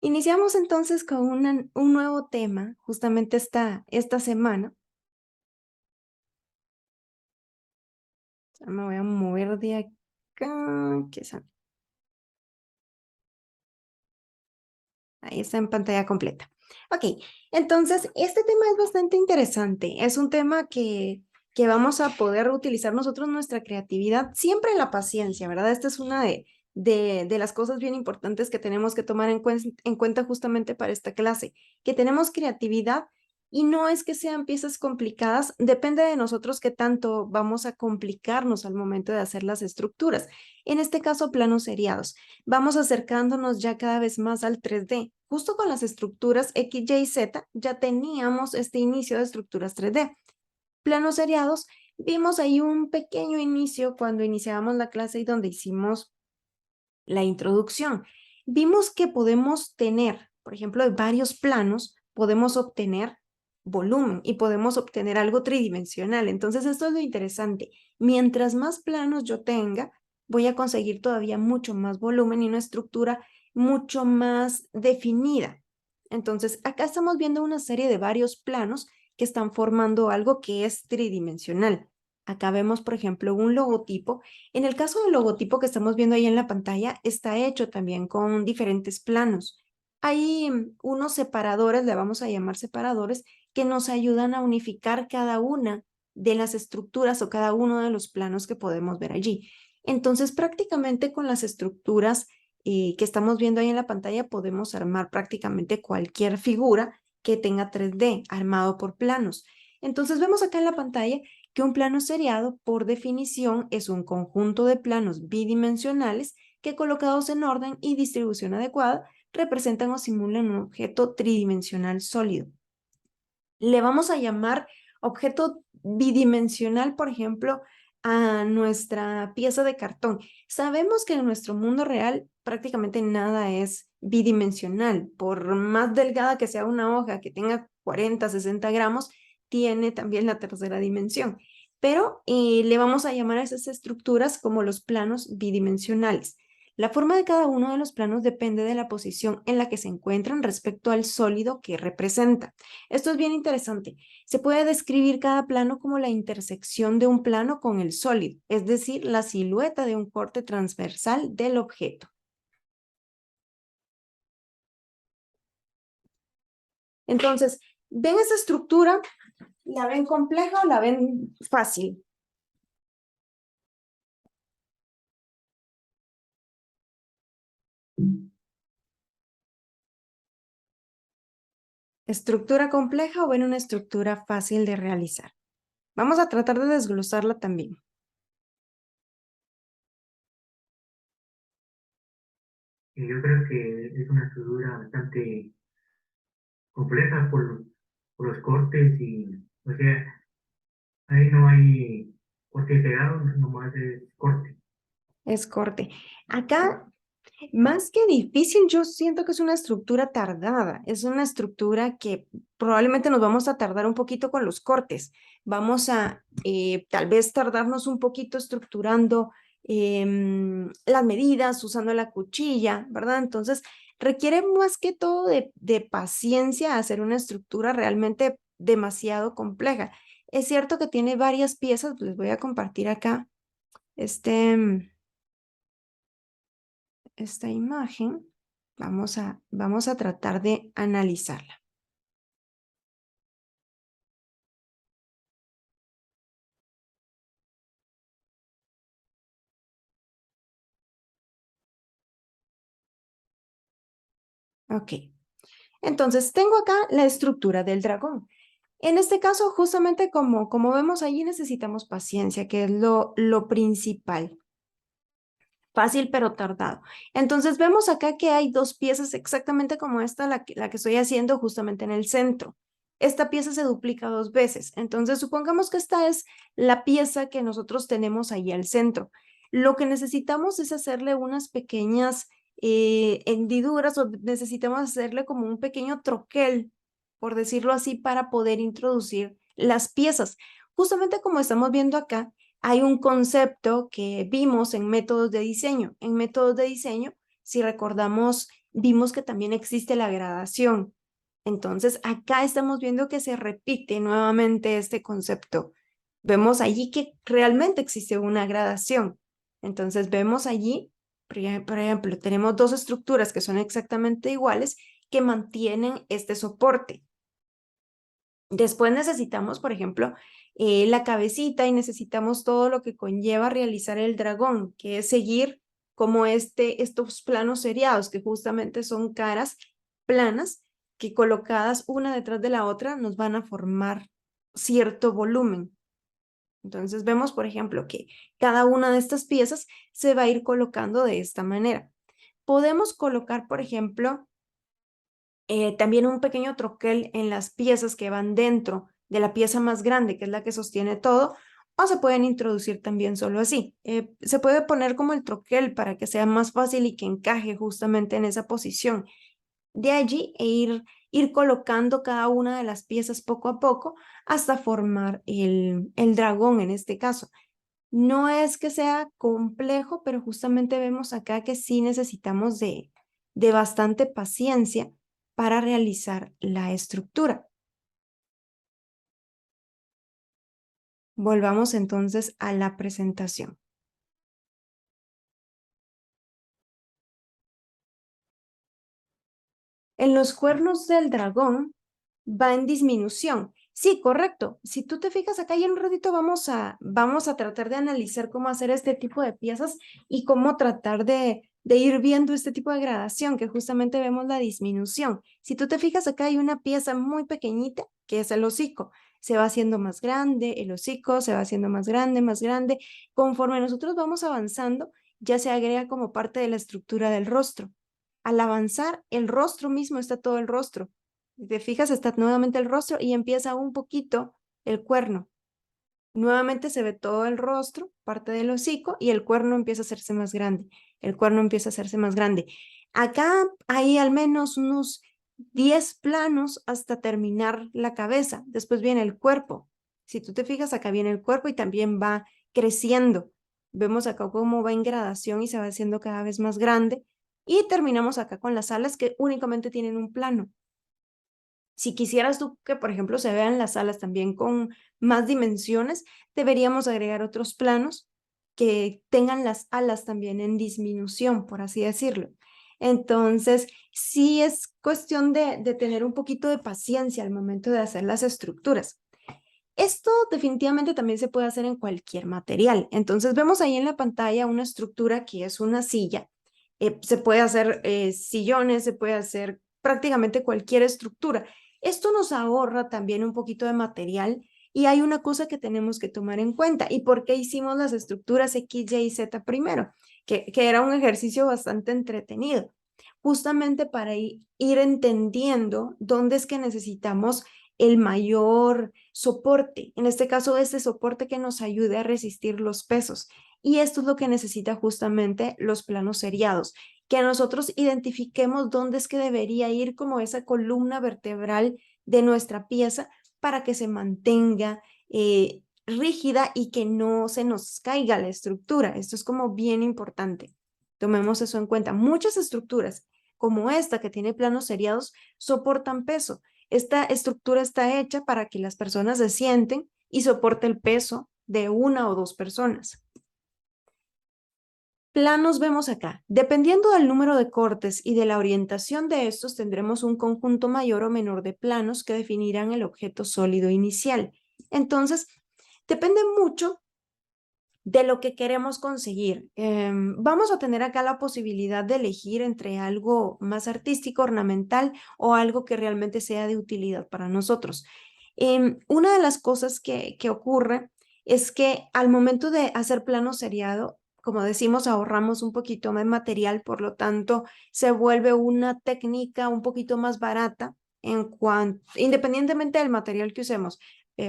Iniciamos entonces con un nuevo tema, justamente esta semana. Ya me voy a mover de acá. Ahí está en pantalla completa. Ok, entonces este tema es bastante interesante. Es un tema que vamos a poder utilizar nosotros nuestra creatividad, siempre la paciencia, ¿verdad? Esta es una de las cosas bien importantes que tenemos que tomar en cuenta justamente para esta clase, que tenemos creatividad y no es que sean piezas complicadas, depende de nosotros qué tanto vamos a complicarnos al momento de hacer las estructuras. En este caso, planos seriados. Vamos acercándonos ya cada vez más al 3D. Justo con las estructuras X, Y, Z ya teníamos este inicio de estructuras 3D. Planos seriados, vimos ahí un pequeño inicio cuando iniciábamos la clase y donde hicimos la introducción. Vimos que podemos tener, por ejemplo, de varios planos, podemos obtener volumen y podemos obtener algo tridimensional. Entonces, esto es lo interesante. Mientras más planos yo tenga, voy a conseguir todavía mucho más volumen y una estructura mucho más definida. Entonces, acá estamos viendo una serie de varios planos que están formando algo que es tridimensional. Acá vemos, por ejemplo, un logotipo. En el caso del logotipo que estamos viendo ahí en la pantalla, está hecho también con diferentes planos. Hay unos separadores, le vamos a llamar separadores, que nos ayudan a unificar cada una de las estructuras o cada uno de los planos que podemos ver allí. Entonces, prácticamente con las estructuras que estamos viendo ahí en la pantalla, podemos armar prácticamente cualquier figura que tenga 3D armado por planos. Entonces, vemos acá en la pantalla que un plano seriado, por definición, es un conjunto de planos bidimensionales que colocados en orden y distribución adecuada representan o simulan un objeto tridimensional sólido. Le vamos a llamar objeto bidimensional, por ejemplo, a nuestra pieza de cartón. Sabemos que en nuestro mundo real prácticamente nada es bidimensional. Por más delgada que sea una hoja que tenga 40, 60 gramos, tiene también la tercera dimensión. Pero le vamos a llamar a esas estructuras como los planos bidimensionales. La forma de cada uno de los planos depende de la posición en la que se encuentran respecto al sólido que representa. Esto es bien interesante. Se puede describir cada plano como la intersección de un plano con el sólido, es decir, la silueta de un corte transversal del objeto. Entonces, ¿ven esa estructura? ¿La ven compleja o la ven fácil? ¿Estructura compleja o ven una estructura fácil de realizar? Vamos a tratar de desglosarla también. Yo creo que es una estructura bastante compleja por los cortes y, o sea, ahí no hay corte pegado, nomás es corte. Es corte. Acá, más que difícil, yo siento que es una estructura tardada. Es una estructura que probablemente nos vamos a tardar un poquito con los cortes. Vamos a tal vez tardarnos un poquito estructurando las medidas, usando la cuchilla, ¿verdad? Entonces, requiere más que todo de paciencia hacer una estructura realmente demasiado compleja. Es cierto que tiene varias piezas, les voy a compartir acá este esta imagen, vamos a tratar de analizarla. Ok, entonces tengo acá la estructura del dragón. En este caso, justamente como vemos allí, necesitamos paciencia, que es lo principal. Fácil pero tardado. Entonces vemos acá que hay dos piezas exactamente como esta, la que estoy haciendo justamente en el centro. Esta pieza se duplica dos veces. Entonces supongamos que esta es la pieza que nosotros tenemos ahí al centro. Lo que necesitamos es hacerle unas pequeñas hendiduras o necesitamos hacerle como un pequeño troquel, por decirlo así, para poder introducir las piezas. Justamente como estamos viendo acá, hay un concepto que vimos en métodos de diseño. En métodos de diseño, si recordamos vimos que también existe la gradación. Entonces, acá estamos viendo que se repite nuevamente este concepto. Vemos allí que realmente existe una gradación. Entonces, vemos allí, por ejemplo, tenemos dos estructuras que son exactamente iguales que mantienen este soporte. Después necesitamos, por ejemplo, la cabecita y necesitamos todo lo que conlleva realizar el dragón, que es seguir como estos planos seriados, que justamente son caras planas que colocadas una detrás de la otra nos van a formar cierto volumen. Entonces vemos, por ejemplo, que cada una de estas piezas se va a ir colocando de esta manera. Podemos colocar, por ejemplo, también un pequeño troquel en las piezas que van dentro de la pieza más grande, que es la que sostiene todo, o se pueden introducir también solo así. Se puede poner como el troquel para que sea más fácil y que encaje justamente en esa posición. De allí ir colocando cada una de las piezas poco a poco hasta formar el dragón en este caso. No es que sea complejo, pero justamente vemos acá que sí necesitamos de bastante paciencia para realizar la estructura. Volvamos entonces a la presentación. En los cuernos del dragón va en disminución. Sí, correcto. Si tú te fijas acá y en un ratito vamos a tratar de analizar cómo hacer este tipo de piezas y cómo tratar de ir viendo este tipo de gradación, que justamente vemos la disminución. Si tú te fijas acá hay una pieza muy pequeñita que es el hocico. Se va haciendo más grande, el hocico se va haciendo más grande, más grande. Conforme nosotros vamos avanzando, ya se agrega como parte de la estructura del rostro. Al avanzar, el rostro mismo está todo el rostro. Si te fijas, está nuevamente el rostro y empieza un poquito el cuerno. Nuevamente se ve todo el rostro, parte del hocico, y el cuerno empieza a hacerse más grande. El cuerno empieza a hacerse más grande. Acá hay al menos unos 10 planos hasta terminar la cabeza. Después viene el cuerpo. Si tú te fijas, acá viene el cuerpo y también va creciendo. Vemos acá cómo va en gradación y se va haciendo cada vez más grande. Y terminamos acá con las alas que únicamente tienen un plano. Si quisieras tú que, por ejemplo, se vean las alas también con más dimensiones, deberíamos agregar otros planos que tengan las alas también en disminución, por así decirlo. Entonces, sí es cuestión de tener un poquito de paciencia al momento de hacer las estructuras. Esto definitivamente también se puede hacer en cualquier material. Entonces, vemos ahí en la pantalla una estructura que es una silla. Se puede hacer sillones, se puede hacer prácticamente cualquier estructura. Esto nos ahorra también un poquito de material y hay una cosa que tenemos que tomar en cuenta. ¿Y por qué hicimos las estructuras X, Y y Z primero? Que era un ejercicio bastante entretenido, justamente para ir entendiendo dónde es que necesitamos el mayor soporte. En este caso, este soporte que nos ayude a resistir los pesos. Y esto es lo que necesita justamente los planos seriados, que nosotros identifiquemos dónde es que debería ir como esa columna vertebral de nuestra pieza para que se mantenga rígida y que no se nos caiga la estructura. Esto es como bien importante. Tomemos eso en cuenta. Muchas estructuras, como esta que tiene planos seriados, soportan peso. Esta estructura está hecha para que las personas se sienten y soporte el peso de una o dos personas. Planos vemos acá. Dependiendo del número de cortes y de la orientación de estos, tendremos un conjunto mayor o menor de planos que definirán el objeto sólido inicial. Entonces, depende mucho de lo que queremos conseguir. Vamos a tener acá la posibilidad de elegir entre algo más artístico, ornamental o algo que realmente sea de utilidad para nosotros. Una de las cosas que ocurre es que al momento de hacer plano seriado, como decimos, ahorramos un poquito más material, por lo tanto, se vuelve una técnica un poquito más barata independientemente del material que usemos,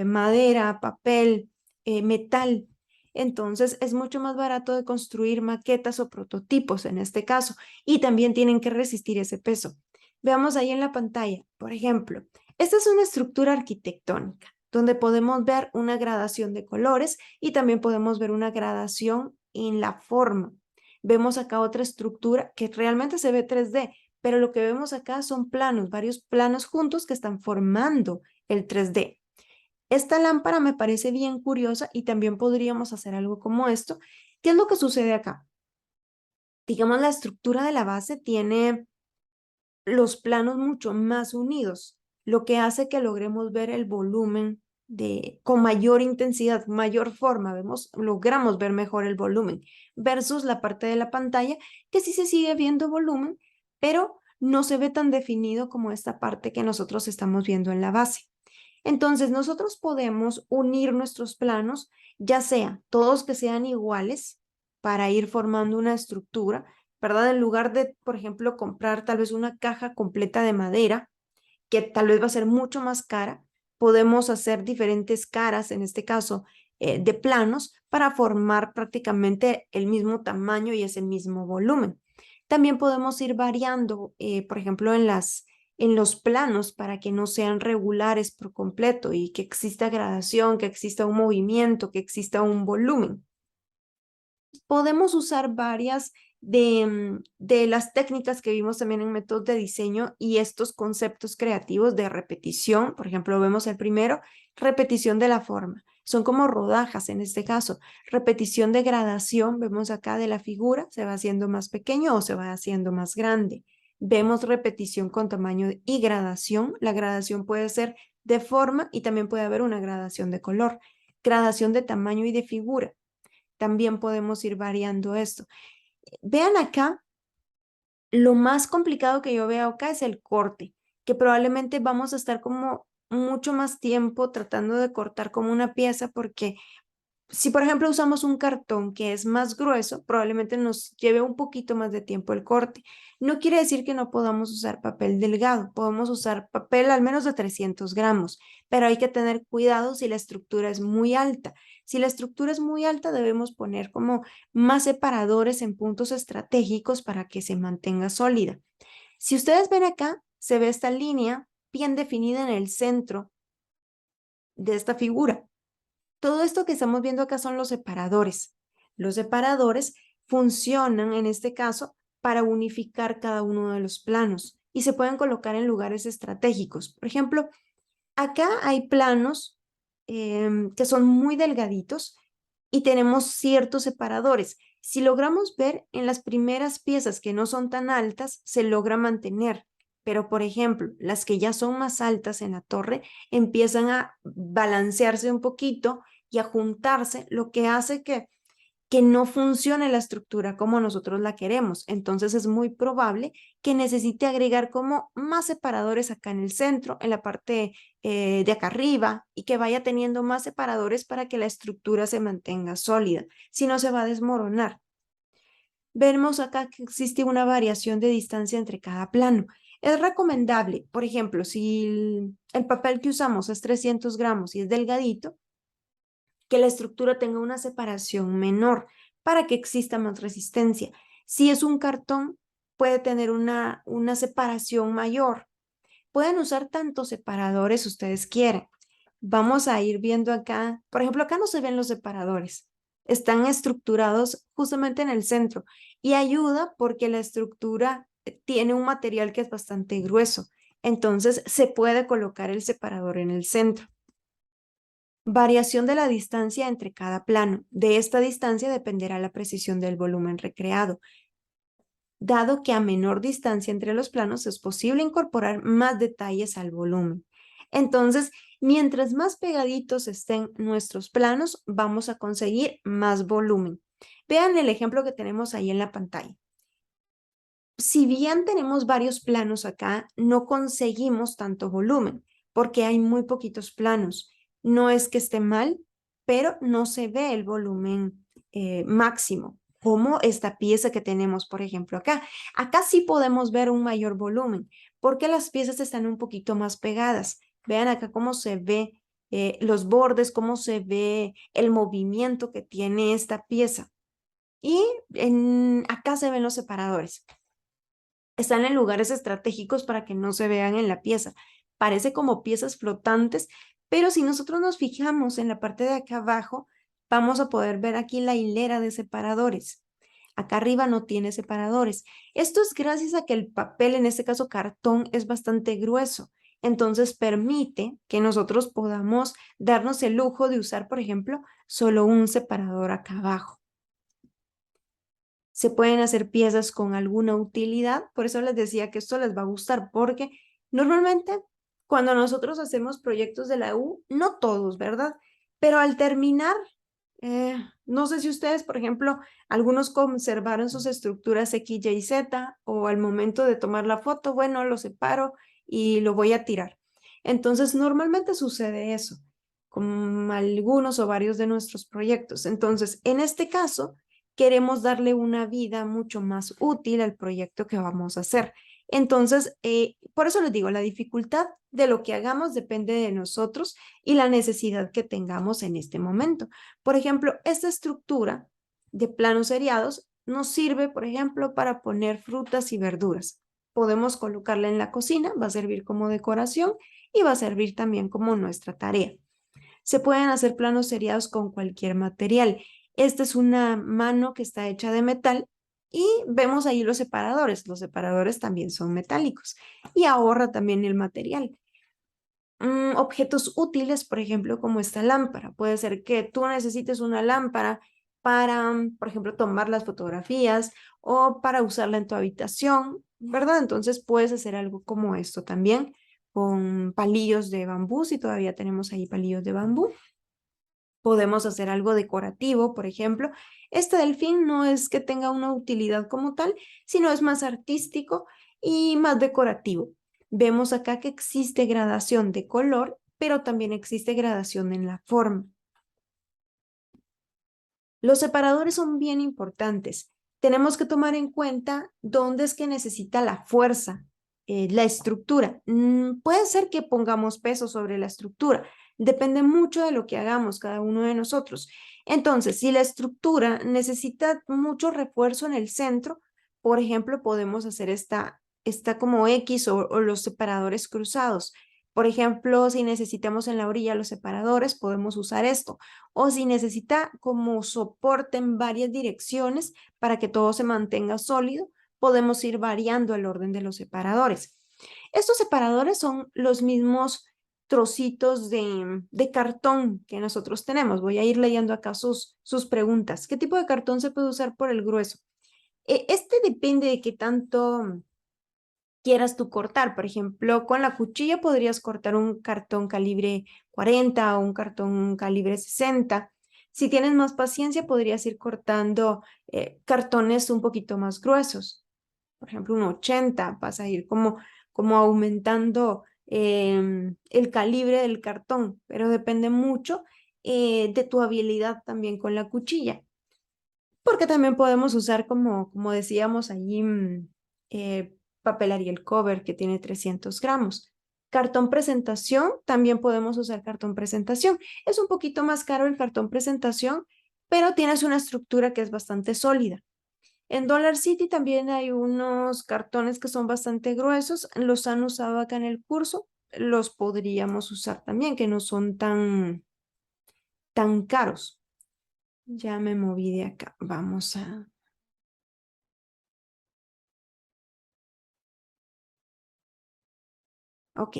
madera, papel, metal. Entonces es mucho más barato de construir maquetas o prototipos en este caso y también tienen que resistir ese peso. Veamos ahí en la pantalla, por ejemplo, esta es una estructura arquitectónica donde podemos ver una gradación de colores y también podemos ver una gradación en la forma. Vemos acá otra estructura que realmente se ve 3D, pero lo que vemos acá son planos, varios planos juntos que están formando el 3D. Esta lámpara me parece bien curiosa y también podríamos hacer algo como esto. ¿Qué es lo que sucede acá? Digamos, la estructura de la base tiene los planos mucho más unidos, lo que hace que logremos ver el volumen con mayor intensidad, mayor forma, logramos ver mejor el volumen, versus la parte de la pantalla, que sí se sigue viendo volumen, pero no se ve tan definido como esta parte que nosotros estamos viendo en la base. Entonces, nosotros podemos unir nuestros planos, ya sea todos que sean iguales para ir formando una estructura, ¿verdad? En lugar de, por ejemplo, comprar tal vez una caja completa de madera, que tal vez va a ser mucho más cara, podemos hacer diferentes caras, en este caso, de planos, para formar prácticamente el mismo tamaño y ese mismo volumen. También podemos ir variando, por ejemplo, en los planos para que no sean regulares por completo y que exista gradación, que exista un movimiento, que exista un volumen. Podemos usar varias de las técnicas que vimos también en métodos de diseño y estos conceptos creativos de repetición. Por ejemplo, vemos el primero, repetición de la forma. Son como rodajas en este caso. Repetición de gradación, vemos acá de la figura, se va haciendo más pequeño o se va haciendo más grande. Vemos repetición con tamaño y gradación. La gradación puede ser de forma y también puede haber una gradación de color. Gradación de tamaño y de figura. También podemos ir variando esto. Vean acá, lo más complicado que yo veo acá es el corte, que probablemente vamos a estar como mucho más tiempo tratando de cortar como una pieza porque si por ejemplo usamos un cartón que es más grueso, probablemente nos lleve un poquito más de tiempo el corte. No quiere decir que no podamos usar papel delgado, podemos usar papel al menos de 300 gramos, pero hay que tener cuidado si la estructura es muy alta. Si la estructura es muy alta, debemos poner como más separadores en puntos estratégicos para que se mantenga sólida. Si ustedes ven acá, se ve esta línea bien definida en el centro de esta figura. Todo esto que estamos viendo acá son los separadores. Los separadores funcionan, en este caso, para unificar cada uno de los planos y se pueden colocar en lugares estratégicos. Por ejemplo, acá hay planos que son muy delgaditos y tenemos ciertos separadores. Si logramos ver en las primeras piezas que no son tan altas, se logra mantener. Pero, por ejemplo, las que ya son más altas en la torre empiezan a balancearse un poquito y a juntarse, lo que hace que no funcione la estructura como nosotros la queremos. Entonces es muy probable que necesite agregar como más separadores acá en el centro, en la parte de acá arriba, y que vaya teniendo más separadores para que la estructura se mantenga sólida, si no se va a desmoronar. Vemos acá que existe una variación de distancia entre cada plano. Es recomendable, por ejemplo, si el papel que usamos es 300 gramos y es delgadito, que la estructura tenga una separación menor para que exista más resistencia. Si es un cartón, puede tener una separación mayor. Pueden usar tantos separadores ustedes quieren. Vamos a ir viendo acá, por ejemplo, acá no se ven los separadores. Están estructurados justamente en el centro y ayuda porque la estructura tiene un material que es bastante grueso. Entonces se puede colocar el separador en el centro. Variación de la distancia entre cada plano. De esta distancia dependerá la precisión del volumen recreado. Dado que a menor distancia entre los planos es posible incorporar más detalles al volumen. Entonces, mientras más pegaditos estén nuestros planos, vamos a conseguir más volumen. Vean el ejemplo que tenemos ahí en la pantalla. Si bien tenemos varios planos acá, no conseguimos tanto volumen porque hay muy poquitos planos. No es que esté mal, pero no se ve el volumen máximo, como esta pieza que tenemos, por ejemplo, acá. Acá sí podemos ver un mayor volumen porque las piezas están un poquito más pegadas. Vean acá cómo se ve los bordes, cómo se ve el movimiento que tiene esta pieza. Y acá se ven los separadores. Están en lugares estratégicos para que no se vean en la pieza. Parece como piezas flotantes, pero si nosotros nos fijamos en la parte de acá abajo, vamos a poder ver aquí la hilera de separadores. Acá arriba no tiene separadores. Esto es gracias a que el papel, en este caso cartón, es bastante grueso. Entonces permite que nosotros podamos darnos el lujo de usar, por ejemplo, solo un separador acá abajo. Se pueden hacer piezas con alguna utilidad, por eso les decía que esto les va a gustar, porque normalmente cuando nosotros hacemos proyectos de la U, no todos, ¿verdad? Pero al terminar, no sé si ustedes, por ejemplo, algunos conservaron sus estructuras X, Y, Z, o al momento de tomar la foto, bueno, lo separo y lo voy a tirar. Entonces, normalmente sucede eso con algunos o varios de nuestros proyectos. Entonces, en este caso, queremos darle una vida mucho más útil al proyecto que vamos a hacer. Entonces, por eso les digo, la dificultad de lo que hagamos depende de nosotros y la necesidad que tengamos en este momento. Por ejemplo, esta estructura de planos seriados nos sirve, por ejemplo, para poner frutas y verduras. Podemos colocarla en la cocina, va a servir como decoración y va a servir también como nuestra tarea. Se pueden hacer planos seriados con cualquier material. Esta es una mano que está hecha de metal y vemos ahí los separadores. Los separadores también son metálicos y ahorra también el material. Objetos útiles, por ejemplo, como esta lámpara. Puede ser que tú necesites una lámpara para, por ejemplo, tomar las fotografías o para usarla en tu habitación, ¿verdad? Entonces puedes hacer algo como esto también con palillos de bambú, si todavía tenemos ahí palillos de bambú. Podemos hacer algo decorativo, por ejemplo. Este delfín no es que tenga una utilidad como tal, sino es más artístico y más decorativo. Vemos acá que existe gradación de color, pero también existe gradación en la forma. Los separadores son bien importantes. Tenemos que tomar en cuenta dónde es que necesita la fuerza, la estructura. Puede ser que pongamos peso sobre la estructura. Depende mucho de lo que hagamos cada uno de nosotros. Entonces, si la estructura necesita mucho refuerzo en el centro, por ejemplo, podemos hacer esta como X o los separadores cruzados. Por ejemplo, si necesitamos en la orilla los separadores, podemos usar esto o si necesita como soporte en varias direcciones para que todo se mantenga sólido, podemos ir variando el orden de los separadores. Estos separadores son los mismos trocitos de cartón que nosotros tenemos. Voy a ir leyendo acá sus preguntas. ¿Qué tipo de cartón se puede usar por el grueso? Este depende de qué tanto quieras tú cortar. Por ejemplo, con la cuchilla podrías cortar un cartón calibre 40 o un cartón calibre 60. Si tienes más paciencia, podrías ir cortando cartones un poquito más gruesos. Por ejemplo, un 80, vas a ir como aumentando el calibre del cartón, pero depende mucho de tu habilidad también con la cuchilla. Porque también podemos usar, como decíamos allí, papel Ariel Cover que tiene 300 gramos. Cartón presentación, también podemos usar cartón presentación. Es un poquito más caro el cartón presentación, pero tienes una estructura que es bastante sólida. En Dollar City también hay unos cartones que son bastante gruesos, los han usado acá en el curso, los podríamos usar también, que no son tan caros. Ya me moví de acá, vamos a... Ok.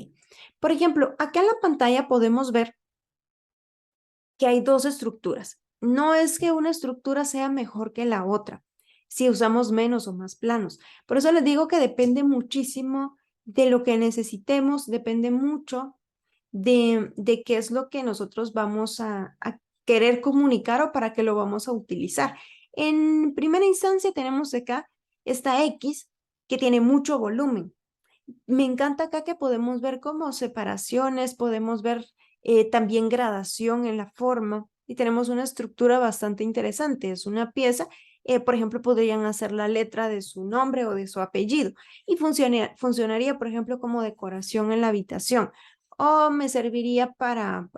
Por ejemplo, acá en la pantalla podemos ver que hay dos estructuras. No es que una estructura sea mejor que la otra, si usamos menos o más planos. Por eso les digo que depende muchísimo de lo que necesitemos, depende mucho de qué es lo que nosotros vamos a querer comunicar o para qué lo vamos a utilizar. En primera instancia tenemos acá esta X que tiene mucho volumen. Me encanta acá que podemos ver como separaciones, podemos ver también gradación en la forma y tenemos una estructura bastante interesante. Es una pieza, por ejemplo, podrían hacer la letra de su nombre o de su apellido y funcionaría, por ejemplo, como decoración en la habitación o me serviría para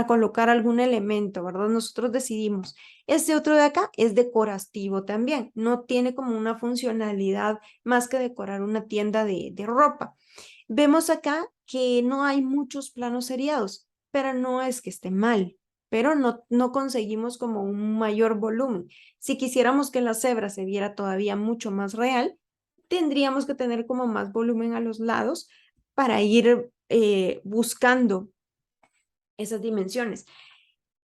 colocar algún elemento, ¿verdad? Nosotros decidimos. Este otro de acá es decorativo también, no tiene como una funcionalidad más que decorar una tienda de ropa. Vemos acá que no hay muchos planos seriados, pero no es que esté mal. pero no conseguimos como un mayor volumen. Si quisiéramos que la cebra se viera todavía mucho más real, tendríamos que tener como más volumen a los lados para ir buscando esas dimensiones.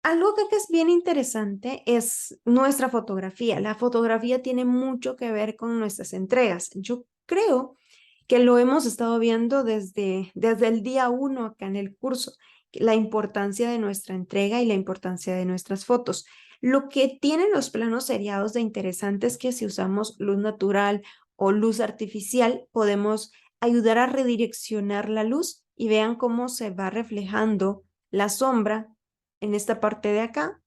Algo que es bien interesante es nuestra fotografía. La fotografía tiene mucho que ver con nuestras entregas. Yo creo que lo hemos estado viendo desde el día uno acá en el curso, la importancia de nuestra entrega y la importancia de nuestras fotos. Lo que tienen los planos seriados de interesante es que si usamos luz natural o luz artificial, podemos ayudar a redireccionar la luz y vean cómo se va reflejando la sombra en esta parte de acá,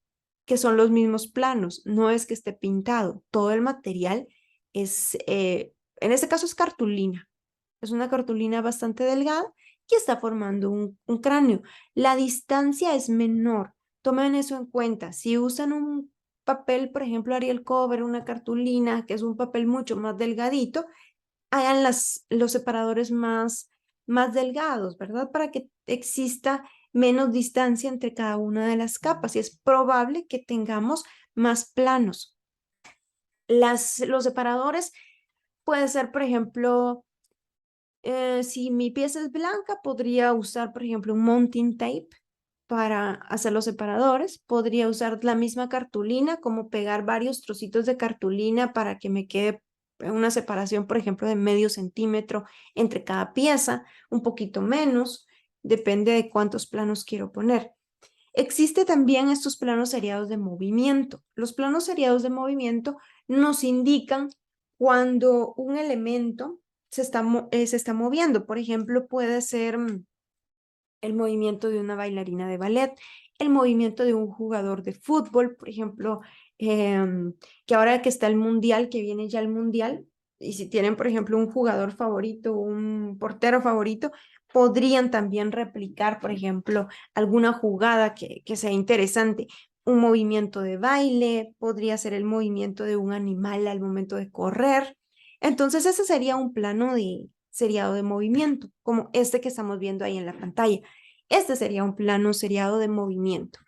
que son los mismos planos. No es que esté pintado, todo el material es, en este caso es cartulina. Es una cartulina bastante delgada que está formando un cráneo. La distancia es menor. Tomen eso en cuenta. Si usan un papel, por ejemplo, Arial Cover, una cartulina, que es un papel mucho más delgadito, hagan los separadores más delgados, ¿verdad? Para que exista menos distancia entre cada una de las capas y es probable que tengamos más planos. Los separadores puede ser, por ejemplo, si mi pieza es blanca, podría usar, por ejemplo, un mounting tape para hacer los separadores. Podría usar la misma cartulina, como pegar varios trocitos de cartulina para que me quede una separación, por ejemplo, de medio centímetro entre cada pieza, un poquito menos, depende de cuántos planos quiero poner. Existe también estos planos seriados de movimiento. Los planos seriados de movimiento nos indican cuando un elemento se está moviendo. Por ejemplo, puede ser el movimiento de una bailarina de ballet, el movimiento de un jugador de fútbol, por ejemplo, que ahora que está el mundial, que viene ya el mundial, y si tienen, por ejemplo, un jugador favorito, un portero favorito, podrían también replicar, por ejemplo, alguna jugada que sea interesante. Un movimiento de baile, podría ser el movimiento de un animal al momento de correr. Entonces, ese sería un plano de seriado de movimiento, como este que estamos viendo ahí en la pantalla. Este sería un plano seriado de movimiento.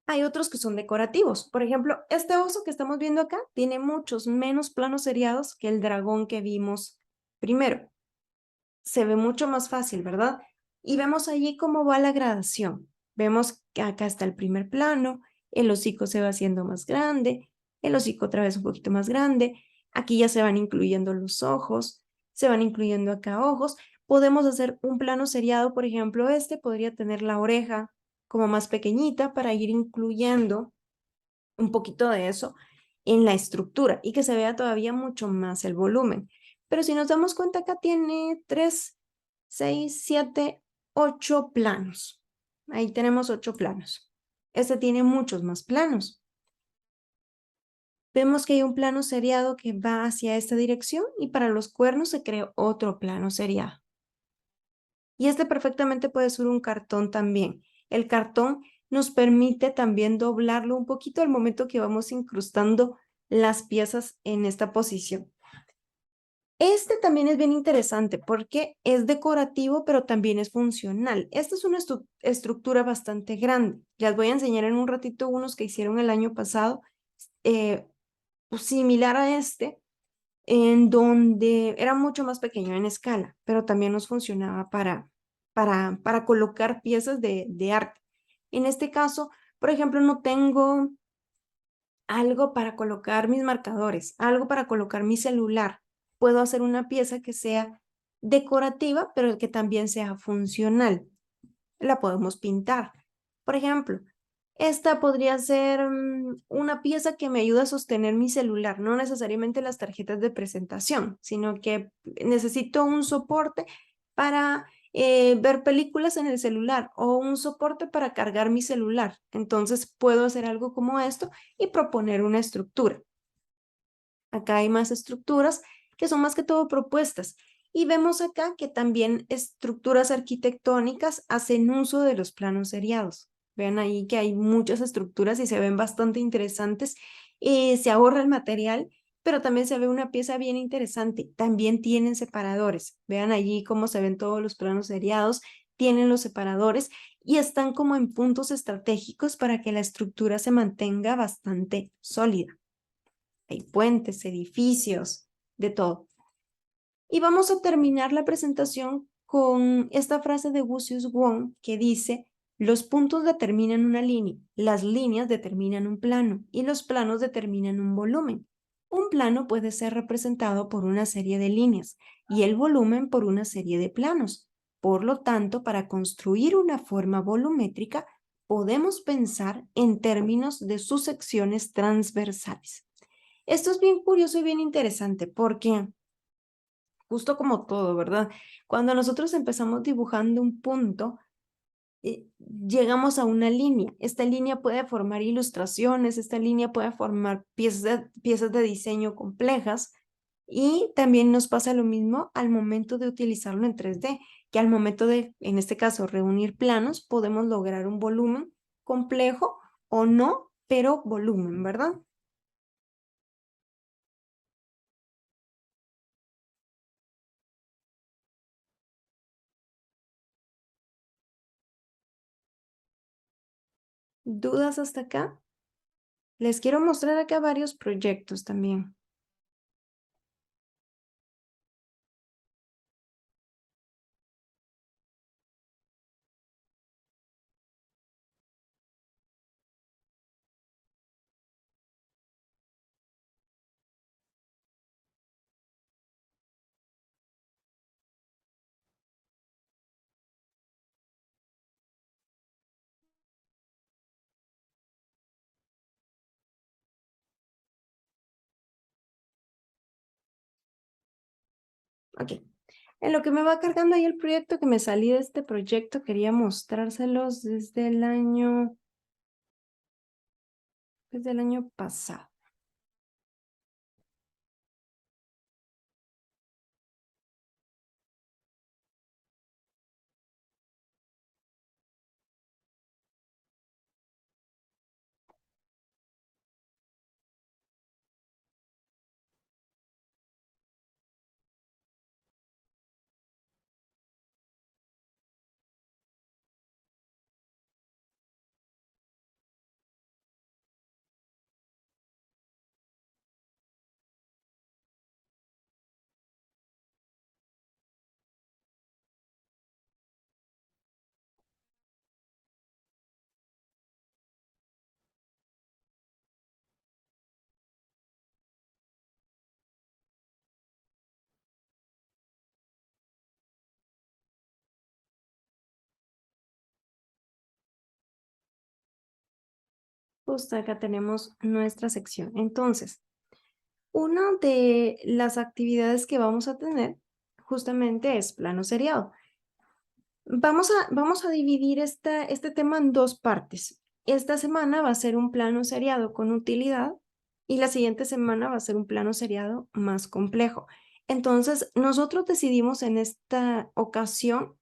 Hay otros que son decorativos. Por ejemplo, este oso que estamos viendo acá tiene muchos menos planos seriados que el dragón que vimos primero. Se ve mucho más fácil, ¿verdad? Y vemos allí cómo va la gradación. Vemos que acá está el primer plano, el hocico se va haciendo más grande, el hocico otra vez un poquito más grande, aquí ya se van incluyendo los ojos, se van incluyendo acá ojos. Podemos hacer un plano seriado, por ejemplo, este podría tener la oreja como más pequeñita para ir incluyendo un poquito de eso en la estructura y que se vea todavía mucho más el volumen. Pero si nos damos cuenta, acá tiene 3, 6, 7, 8 planos. Ahí tenemos 8 planos. Este tiene muchos más planos. Vemos que hay un plano seriado que va hacia esta dirección y para los cuernos se creó otro plano seriado. Y este perfectamente puede ser un cartón también. El cartón nos permite también doblarlo un poquito al momento que vamos incrustando las piezas en esta posición. Este también es bien interesante porque es decorativo, pero también es funcional. Esta es una estructura bastante grande. Les voy a enseñar en un ratito unos que hicieron el año pasado, similar a este, en donde era mucho más pequeño en escala, pero también nos funcionaba para colocar piezas de arte. En este caso, por ejemplo, no tengo algo para colocar mis marcadores, algo para colocar mi celular. Puedo hacer una pieza que sea decorativa, pero que también sea funcional. La podemos pintar. Por ejemplo, esta podría ser una pieza que me ayuda a sostener mi celular, no necesariamente las tarjetas de presentación, sino que necesito un soporte para ver películas en el celular o un soporte para cargar mi celular. Entonces puedo hacer algo como esto y proponer una estructura. Acá hay más estructuras que son más que todo propuestas. Y vemos acá que también estructuras arquitectónicas hacen uso de los planos seriados. Vean ahí que hay muchas estructuras y se ven bastante interesantes. Se ahorra el material, pero también se ve una pieza bien interesante. También tienen separadores. Vean allí cómo se ven todos los planos seriados. Tienen los separadores y están como en puntos estratégicos para que la estructura se mantenga bastante sólida. Hay puentes, edificios, de todo. Y vamos a terminar la presentación con esta frase de Lucius Wong que dice: los puntos determinan una línea, las líneas determinan un plano y los planos determinan un volumen. Un plano puede ser representado por una serie de líneas y el volumen por una serie de planos. Por lo tanto, para construir una forma volumétrica, podemos pensar en términos de sus secciones transversales. Esto es bien curioso y bien interesante porque justo como todo, ¿verdad? Cuando nosotros empezamos dibujando un punto, llegamos a una línea. Esta línea puede formar ilustraciones, esta línea puede formar piezas de diseño complejas y también nos pasa lo mismo al momento de utilizarlo en 3D, que al momento de, en este caso, reunir planos, podemos lograr un volumen complejo o no, pero volumen, ¿verdad? ¿Dudas hasta acá? Les quiero mostrar acá varios proyectos también. Ok. En lo que me va cargando ahí el proyecto, que me salí de este proyecto, quería mostrárselos desde el año pasado. Justo acá tenemos nuestra sección. Entonces, una de las actividades que vamos a tener justamente es plano seriado. Vamos a dividir este tema en dos partes. Esta semana va a ser un plano seriado con utilidad y la siguiente semana va a ser un plano seriado más complejo. Entonces, nosotros decidimos en esta ocasión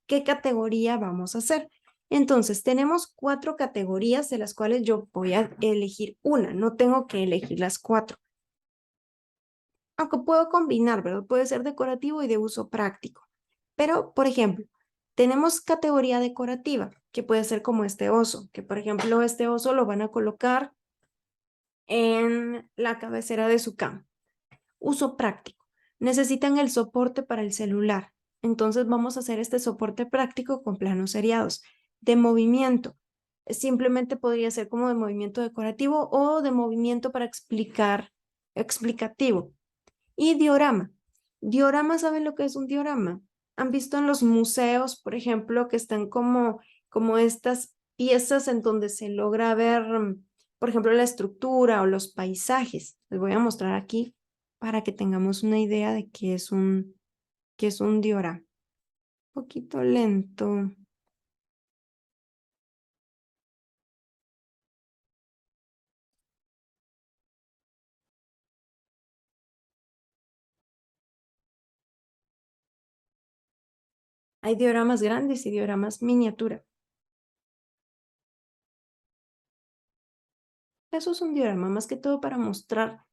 qué categoría vamos a hacer. Entonces, tenemos 4 categorías de las cuales yo voy a elegir una, no tengo que elegir las 4. Aunque puedo combinar, ¿verdad? Puede ser decorativo y de uso práctico. Pero, por ejemplo, tenemos categoría decorativa, que puede ser como este oso, que por ejemplo este oso lo van a colocar en la cabecera de su cama. Uso práctico. Necesitan el soporte para el celular. Entonces vamos a hacer este soporte práctico con planos seriados. De movimiento. Simplemente podría ser como de movimiento decorativo o de movimiento para explicativo. Y diorama. Diorama, ¿saben lo que es un diorama? ¿Han visto en los museos, por ejemplo, que están como estas piezas en donde se logra ver, por ejemplo, la estructura o los paisajes? Les voy a mostrar aquí para que tengamos una idea de qué es un diorama. Un poquito lento. Hay dioramas grandes y dioramas miniatura. Eso es un diorama, más que todo para mostrar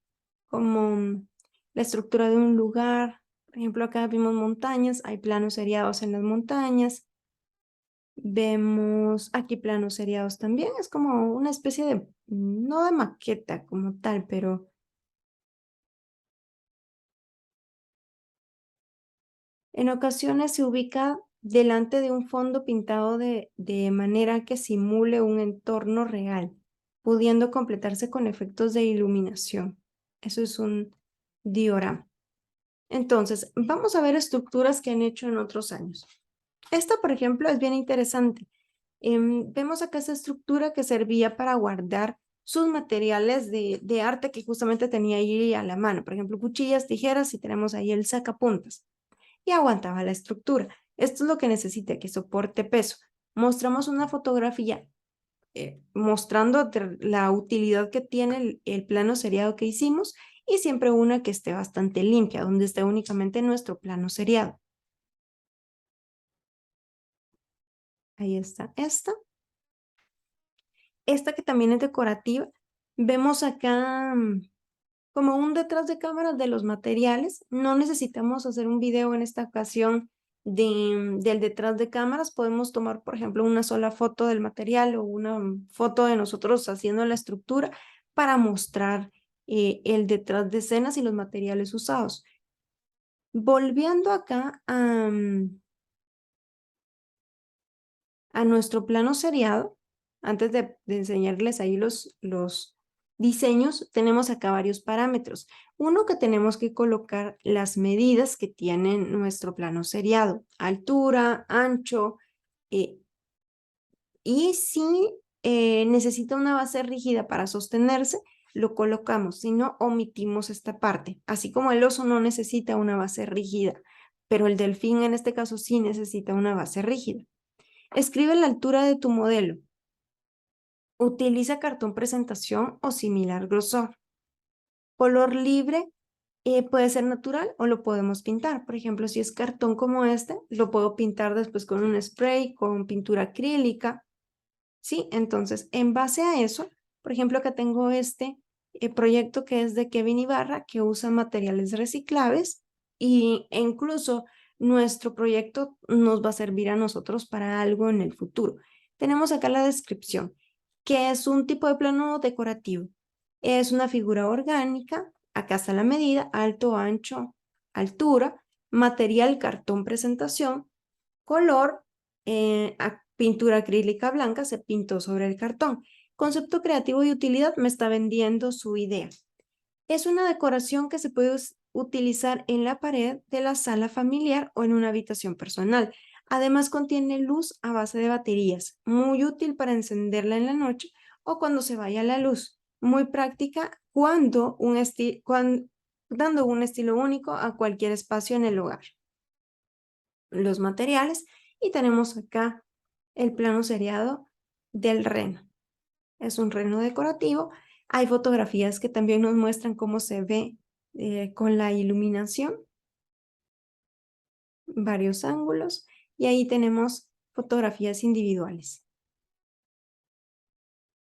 como la estructura de un lugar. Por ejemplo, acá vimos montañas, hay planos seriados en las montañas. Vemos aquí planos seriados también, es como una especie de, no de maqueta como tal, pero en ocasiones se ubica delante de un fondo pintado de manera que simule un entorno real, pudiendo completarse con efectos de iluminación. Eso es un diorama. Entonces, vamos a ver estructuras que han hecho en otros años. Esta, por ejemplo, es bien interesante. Vemos acá esta estructura que servía para guardar sus materiales de arte que justamente tenía ahí a la mano. Por ejemplo, cuchillas, tijeras y tenemos ahí el sacapuntas. Y aguantaba la estructura. Esto es lo que necesita, que soporte peso. Mostramos una fotografía mostrando la utilidad que tiene el plano seriado que hicimos y siempre una que esté bastante limpia, donde esté únicamente nuestro plano seriado. Ahí está esta. Esta que también es decorativa. Vemos acá como un detrás de cámaras de los materiales. No necesitamos hacer un video en esta ocasión del detrás de cámaras. Podemos tomar, por ejemplo, una sola foto del material o una foto de nosotros haciendo la estructura para mostrar el detrás de escenas y los materiales usados. Volviendo acá a nuestro plano seriado, antes de enseñarles ahí los diseños, tenemos acá varios parámetros. Uno, que tenemos que colocar las medidas que tiene nuestro plano seriado, altura, ancho, eh, y si necesita una base rígida para sostenerse, lo colocamos, si no, omitimos esta parte. Así como el oso no necesita una base rígida, pero el delfín en este caso sí necesita una base rígida. Escribe la altura de tu modelo. Utiliza cartón presentación o similar grosor. Color libre puede ser natural o lo podemos pintar. Por ejemplo, si es cartón como este, lo puedo pintar después con un spray, con pintura acrílica. ¿Sí? Entonces, en base a eso, por ejemplo, acá tengo este proyecto que es de Kevin Ibarra, que usa materiales reciclables e incluso nuestro proyecto nos va a servir a nosotros para algo en el futuro. Tenemos acá la descripción, que es un tipo de plano decorativo. Es una figura orgánica, acá está la medida, alto, ancho, altura, material, cartón, presentación, color, pintura acrílica blanca, se pintó sobre el cartón. Concepto creativo y utilidad, me está vendiendo su idea. Es una decoración que se puede utilizar en la pared de la sala familiar o en una habitación personal. Además contiene luz a base de baterías, muy útil para encenderla en la noche o cuando se vaya la luz. Muy práctica dando un estilo único a cualquier espacio en el hogar. Los materiales y tenemos acá el plano seriado del reno. Es un reno decorativo. Hay fotografías que también nos muestran cómo se ve con la iluminación, varios ángulos, y ahí tenemos fotografías individuales.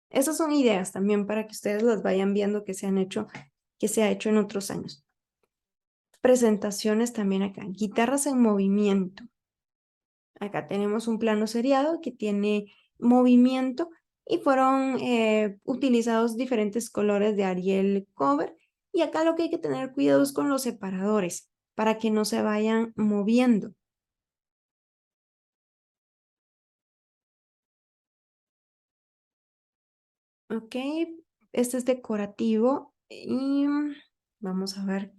Esas son ideas también para que ustedes las vayan viendo que se ha hecho en otros años. Presentaciones también acá. Guitarras en movimiento. Acá tenemos un plano seriado que tiene movimiento y fueron utilizados diferentes colores de Ariel Cover. Y acá lo que hay que tener cuidado es con los separadores para que no se vayan moviendo. Ok, este es decorativo y vamos a ver.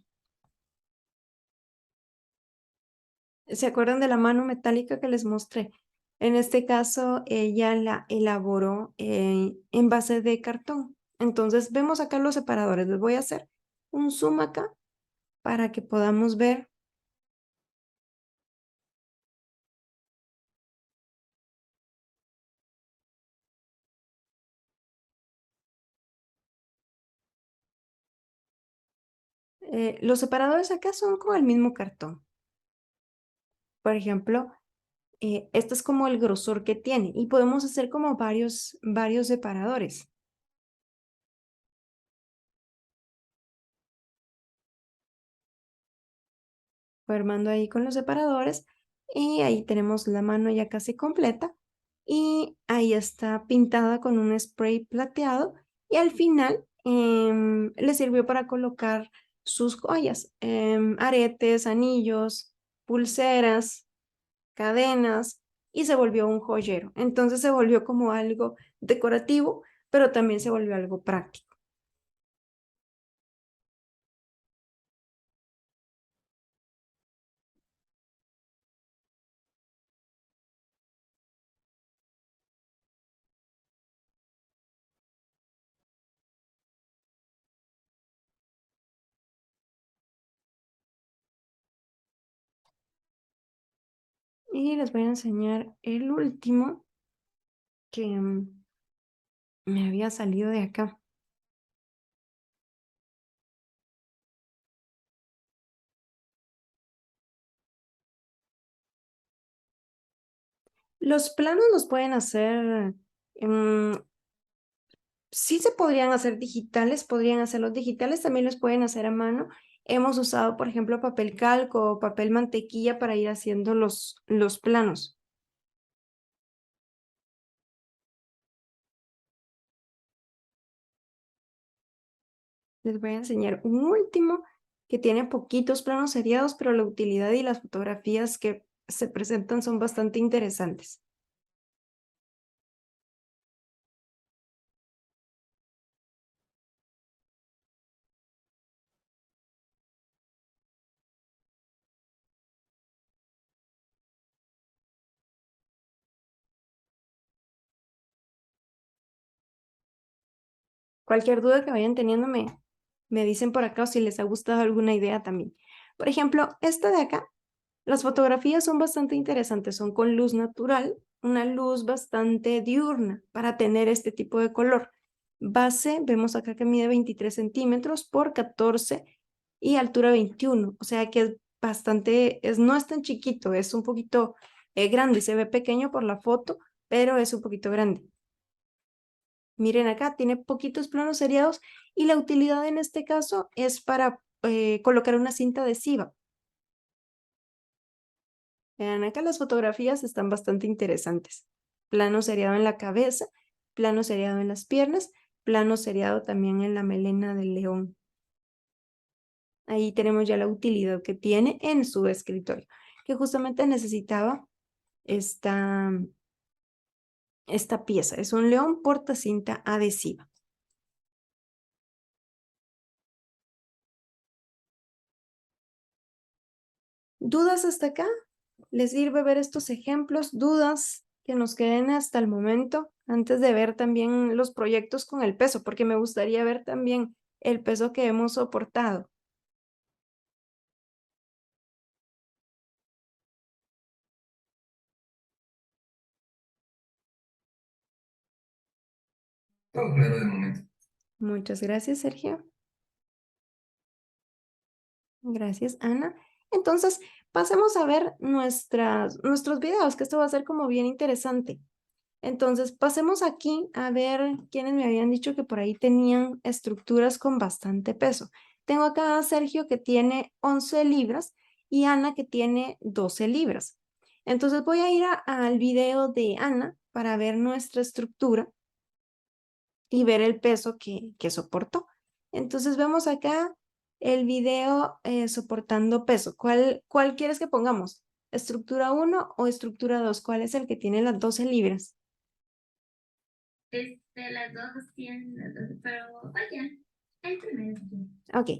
¿Se acuerdan de la mano metálica que les mostré? En este caso, ella la elaboró en base de cartón. Entonces, vemos acá los separadores. Les voy a hacer un zoom acá para que podamos ver. Los separadores acá son con el mismo cartón. Por ejemplo, este es como el grosor que tiene y podemos hacer como varios separadores. Fue armando ahí con los separadores y ahí tenemos la mano ya casi completa y ahí está pintada con un spray plateado y al final le sirvió para colocar sus joyas, aretes, anillos, pulseras, cadenas y se volvió un joyero. Entonces se volvió como algo decorativo, pero también se volvió algo práctico. Y les voy a enseñar el último que me había salido de acá. Los planos los pueden hacer, sí se podrían hacer digitales, podrían hacerlos digitales, también los pueden hacer a mano. Hemos usado, por ejemplo, papel calco o papel mantequilla para ir haciendo los planos. Les voy a enseñar un último que tiene poquitos planos seriados, pero la utilidad y las fotografías que se presentan son bastante interesantes. Cualquier duda que vayan teniendo me dicen por acá o si les ha gustado alguna idea también. Por ejemplo, esta de acá, las fotografías son bastante interesantes, son con luz natural, una luz bastante diurna para tener este tipo de color. Base, vemos acá que mide 23 centímetros por 14 y altura 21, o sea que es bastante, no es tan chiquito, es un poquito grande, se ve pequeño por la foto, pero es un poquito grande. Miren acá, tiene poquitos planos seriados y la utilidad en este caso es para colocar una cinta adhesiva. Vean, acá las fotografías están bastante interesantes. Plano seriado en la cabeza, plano seriado en las piernas, plano seriado también en la melena del león. Ahí tenemos ya la utilidad que tiene en su escritorio, que justamente necesitaba esta, esta pieza. Es un león porta cinta adhesiva. ¿Dudas hasta acá? ¿Les sirve ver estos ejemplos? ¿Dudas que nos queden hasta el momento? Antes de ver también los proyectos con el peso, porque me gustaría ver también el peso que hemos soportado. Todo claro de momento. Muchas gracias, Sergio. Gracias, Ana. Entonces, pasemos a ver nuestros videos, que esto va a ser como bien interesante. Entonces, pasemos aquí a ver quiénes me habían dicho que por ahí tenían estructuras con bastante peso. Tengo acá a Sergio que tiene 11 libras y Ana que tiene 12 libras. Entonces voy a ir al video de Ana para ver nuestra estructura y ver el peso que soportó. Entonces vemos acá el video soportando peso. ¿Cuál quieres que pongamos? ¿Estructura uno o estructura 2? ¿Cuál es el que tiene las 12 libras? Las dos tienen las dos, pero vaya, el primero. Ok.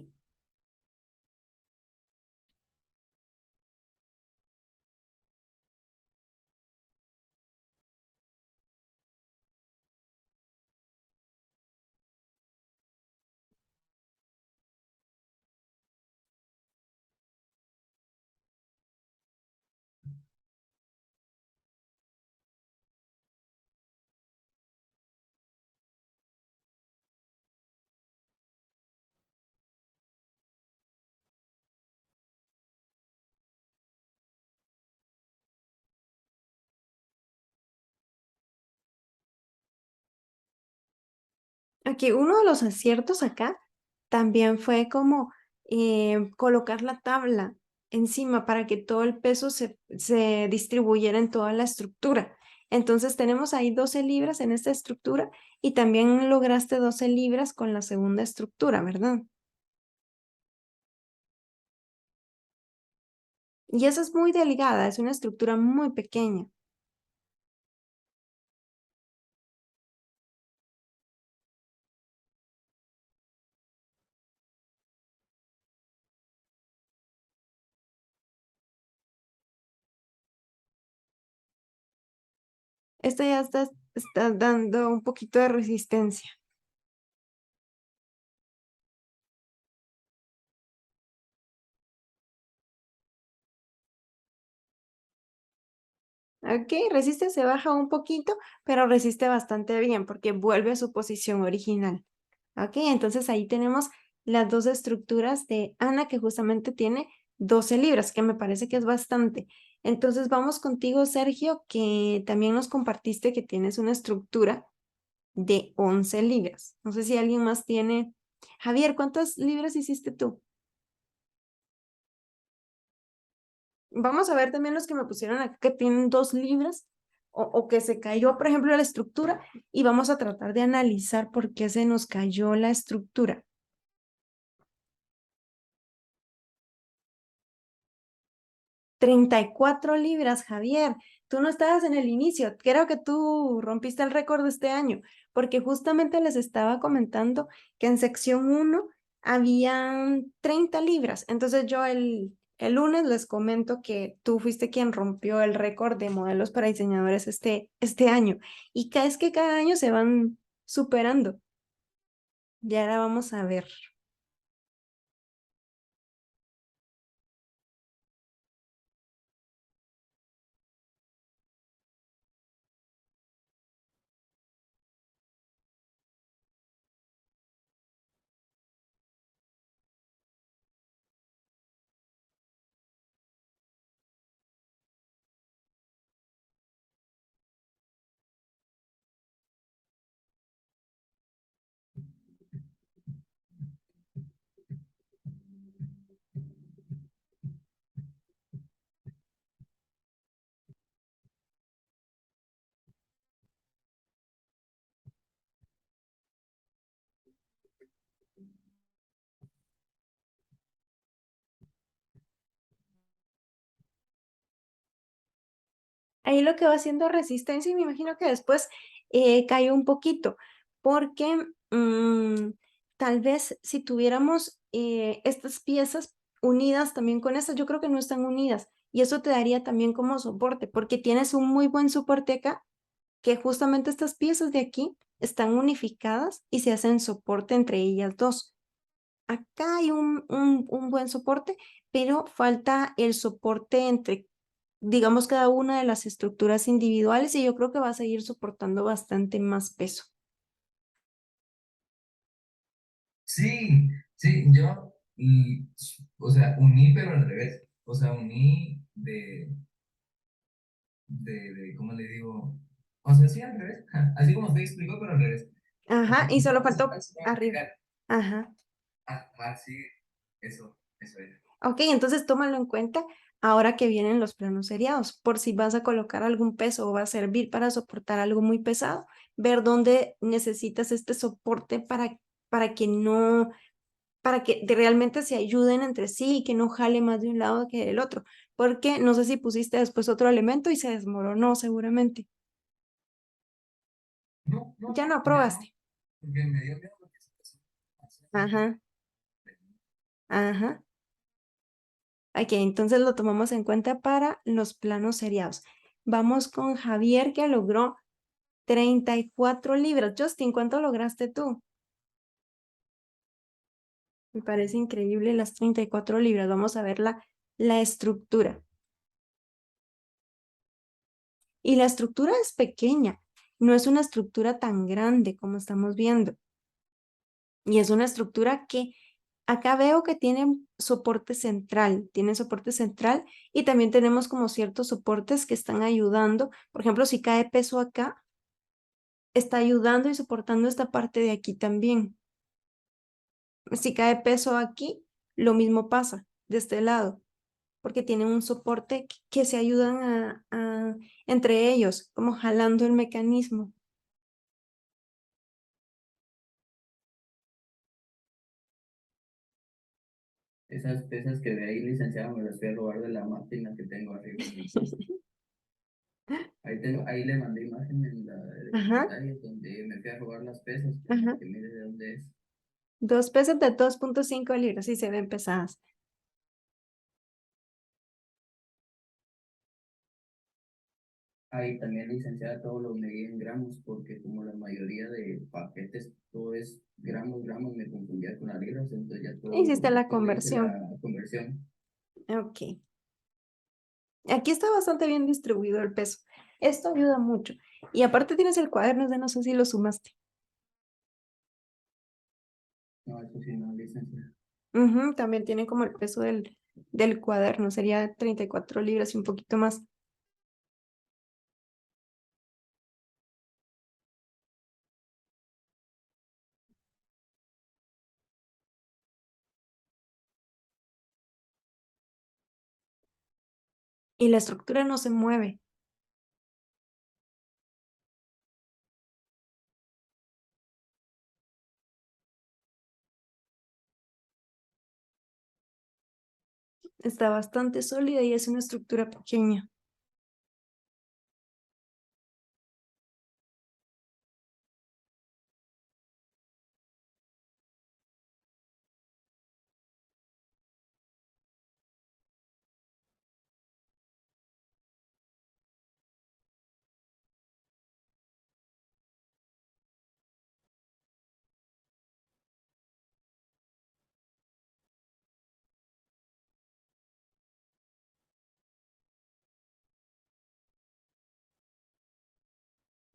Ok, uno de los aciertos acá también fue como colocar la tabla encima para que todo el peso se distribuyera en toda la estructura. Entonces tenemos ahí 12 libras en esta estructura y también lograste 12 libras con la segunda estructura, ¿verdad? Y esa es muy delgada, es una estructura muy pequeña. Esta ya está dando un poquito de resistencia. Ok, resiste, se baja un poquito, pero resiste bastante bien porque vuelve a su posición original. Ok, entonces ahí tenemos las dos estructuras de Ana que justamente tiene 12 libras, que me parece que es bastante. Entonces vamos contigo, Sergio, que también nos compartiste que tienes una estructura de 11 libras. No sé si alguien más tiene. Javier, ¿cuántas libras hiciste tú? Vamos a ver también los que me pusieron acá que tienen 2 libras o que se cayó, por ejemplo, la estructura y vamos a tratar de analizar por qué se nos cayó la estructura. 34 libras, Javier. Tú no estabas en el inicio. Creo que tú rompiste el récord de este año, porque justamente les estaba comentando que en sección 1 habían 30 libras. Entonces yo el lunes les comento que tú fuiste quien rompió el récord de modelos para diseñadores este año. Y es que cada año se van superando. Y ahora vamos a ver. Ahí lo que va haciendo resistencia y me imagino que después cayó un poquito, porque tal vez si tuviéramos estas piezas unidas también con estas, yo creo que no están unidas y eso te daría también como soporte, porque tienes un muy buen soporte acá, que justamente estas piezas de aquí están unificadas y se hacen soporte entre ellas dos. Acá hay un buen soporte, pero falta el soporte entre, digamos, cada una de las estructuras individuales y yo creo que va a seguir soportando bastante más peso. Sí, sí, yo, o sea, uní, pero al revés. O sea, uní ¿cómo le digo? O sea, sí, al revés. Así como usted explicó, pero al revés. Ajá, Así, y solo entonces, faltó así se va a arriba. explicar. Ajá. Sí, eso es. Ok, entonces tómalo en cuenta ahora que vienen los planos seriados, por si vas a colocar algún peso o va a servir para soportar algo muy pesado, ver dónde necesitas este soporte para que no, para que realmente se ayuden entre sí y que no jale más de un lado que del otro, porque no sé si pusiste después otro elemento y se desmoronó seguramente. No, no, Ya no no, ya no. aprobaste. Porque me dio miedo porque se pasó. Ajá, ajá. Ok, entonces lo tomamos en cuenta para los planos seriados. Vamos con Javier que logró 34 libras. Justin, ¿cuánto lograste tú? Me parece increíble las 34 libras. Vamos a ver la estructura. Y la estructura es pequeña, no es una estructura tan grande como estamos viendo. Y es una estructura que acá veo que tiene soporte central y también tenemos como ciertos soportes que están ayudando. Por ejemplo, si cae peso acá, está ayudando y soportando esta parte de aquí también. Si cae peso aquí, lo mismo pasa de este lado. porque tienen un soporte que se ayudan entre ellos, como jalando el mecanismo. Esas pesas que de ahí, licenciado, me las fui a robar de la máquina que tengo arriba en mi piso. Ahí le mandé imagen en la Ajá, detalles donde me fui a robar las pesas, ajá. que mire de dónde es. 2 pesas de 2.5 libras, sí se ven pesadas. Ahí también, licenciada, todo lo medí en gramos, porque como la mayoría de paquetes, todo es gramos, gramos, me confundía con las libras, entonces ya Hiciste la todo hice conversión. la conversión. Ok. Aquí está bastante bien distribuido el peso. Esto ayuda mucho. Y aparte tienes el cuaderno, de no sé si lo sumaste. No, eso sí, no, licenciada. Ujú, también tiene como el peso del cuaderno, sería 34 libras y un poquito más. Y la estructura no se mueve. Está bastante sólida y es una estructura pequeña.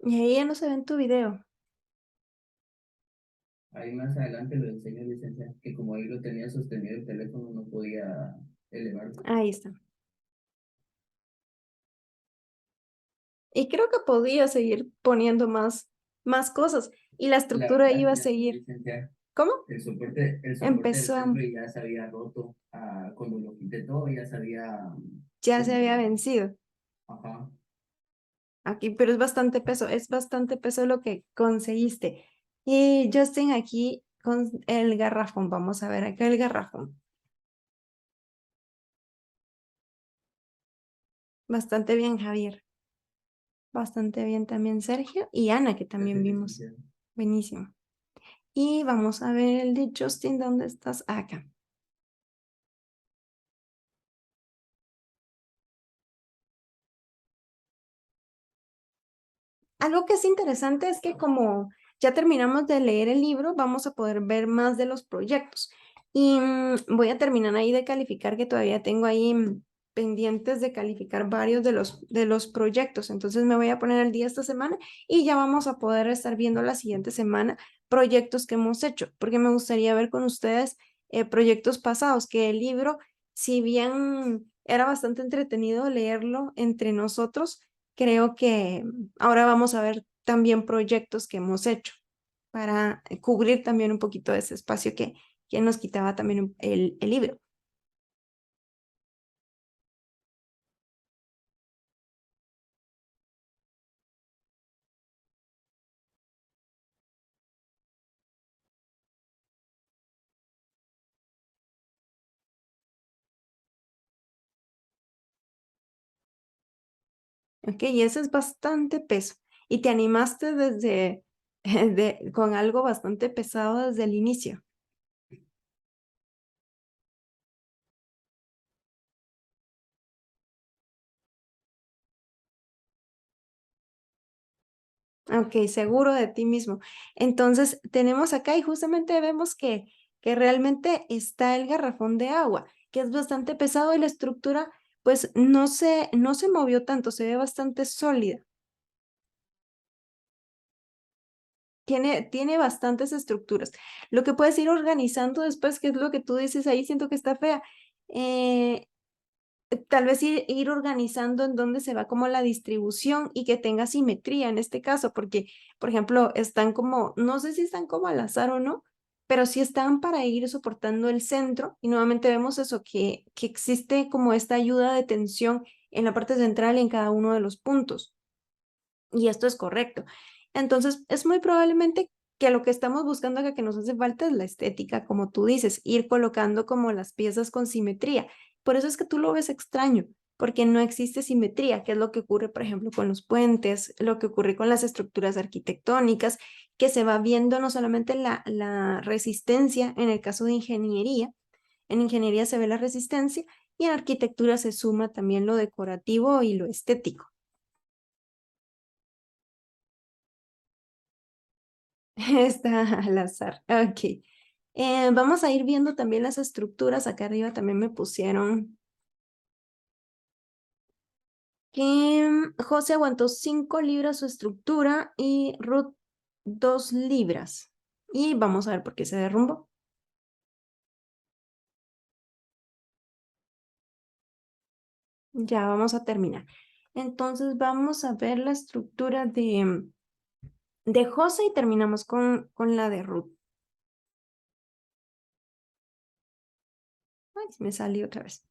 Y ahí ya no se ve en tu video. Ahí más adelante lo enseño, licenciada, que como ahí lo tenía sostenido el teléfono, no podía elevarlo. Ahí está. Y creo que podía seguir poniendo más cosas. Y la La estructura verdad, iba a ya, seguir. licenciada, ¿Cómo? el soporte del Empezó a, centro ya se había roto. Cuando lo quité todo, ya se había ya se había como, vencido. ajá. Aquí, pero es bastante peso lo que conseguiste. Y Justin aquí con el garrafón, vamos a ver acá el garrafón. Bastante bien, Javier. Bastante bien también Sergio y Ana, que también Gracias, vimos. licenciada. Buenísimo. Y vamos a ver el de Justin, ¿dónde estás? Acá. Algo que es interesante es que como ya terminamos de leer el libro, vamos a poder ver más de los proyectos. Y voy a terminar ahí de calificar, que todavía tengo ahí pendientes de calificar varios de los proyectos. Entonces me voy a poner al día esta semana y ya vamos a poder estar viendo la siguiente semana proyectos que hemos hecho, porque me gustaría ver con ustedes proyectos pasados, que el libro, si bien era bastante entretenido leerlo entre nosotros, creo que ahora vamos a ver también proyectos que hemos hecho para cubrir también un poquito ese espacio que nos quitaba también el libro. Ok, y ese es bastante peso. Y te animaste con algo bastante pesado desde el inicio. Ok, seguro de ti mismo. Entonces, tenemos acá y justamente vemos que realmente está el garrafón de agua, que es bastante pesado y la estructura, pues, no se movió tanto, se ve bastante sólida. Tiene bastantes estructuras. Lo que puedes ir organizando después, que es lo que tú dices ahí, siento que está fea. eh, Tal vez ir organizando en dónde se va como la distribución y que tenga simetría en este caso, porque, por ejemplo, están como, no sé si están como al azar o no, pero sí están para ir soportando el centro y nuevamente vemos eso, que existe como esta ayuda de tensión en la parte central y en cada uno de los puntos. Y esto es correcto. Entonces, es muy probablemente que lo que estamos buscando acá que nos hace falta es la estética, como tú dices, ir colocando como las piezas con simetría. Por eso es que tú lo ves extraño, porque no existe simetría, que es lo que ocurre, por ejemplo, con los puentes, lo que ocurre con las estructuras arquitectónicas, que se va viendo no solamente la resistencia en el caso de ingeniería, en ingeniería se ve la resistencia y en arquitectura se suma también lo decorativo y lo estético. Está al azar. Ok. Vamos a ir viendo también las estructuras. Acá arriba también me pusieron que José aguantó 5 libras su estructura y Ruth 2 libras. Y vamos a ver por qué se derrumbó. Ya vamos a terminar. Entonces vamos a ver la estructura de José y terminamos con la de Ruth. Ay, me salió otra vez.